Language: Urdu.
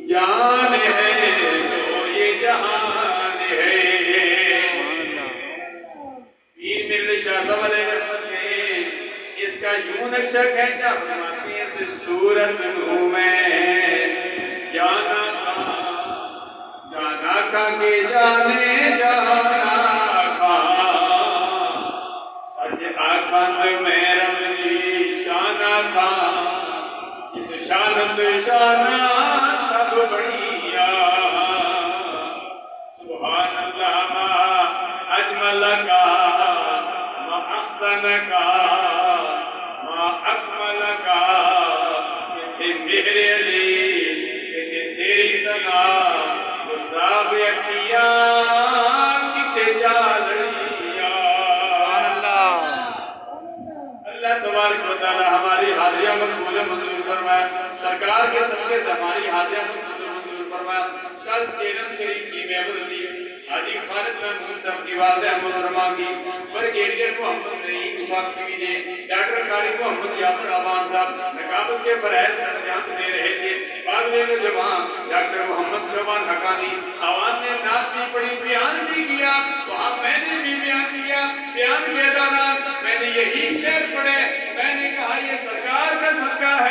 جان ہے تو یہ جہان ہے۔ پیر میر شاہ صاحب علیہ رحمت نے اس کا یوں نقشہ کھینچا، فرماتے ہیں اس صورت ہوں میں جانا کا کہ جانے جانا کا، سچ آکھن میں رب کی شانہ کا، جس شانت شانہ سب بڑھیا، سبحان اللہ ما اجمل کا ما احسن کا ما اکمل کا، کہ میرے علی کہ تیری سنا گستاخ اکھیاں کتے جا لڑیا۔ اللہ تبارک و تعالی ہماری حاضریاں مقبول منظور فرمائے، سرکار کے صدقے سے ہماری حاضریاں مقبول منظور فرمائے۔ کل چیلم شریف کی محفل تھی، حاجی خالد محمود صاحب کی والدہ محترمہ کی، بریگیڈیئر محمد نعیم صاحب کی بھی ڈاکٹر قاری محمد یاسر آبان صاحب نقابت کے فرائض سرجان دے رہے تھے، باغلے کے جوان ڈاکٹر محمد شعبان حقانی آوان نے نعت بھی پڑھی، بیان بھی کیا، وہاں میں نے بھی بیان کیا، بیان کے دوران میں نے یہی شعر پڑھے، میں نے کہا یہ سرکار کا صدقہ ہے۔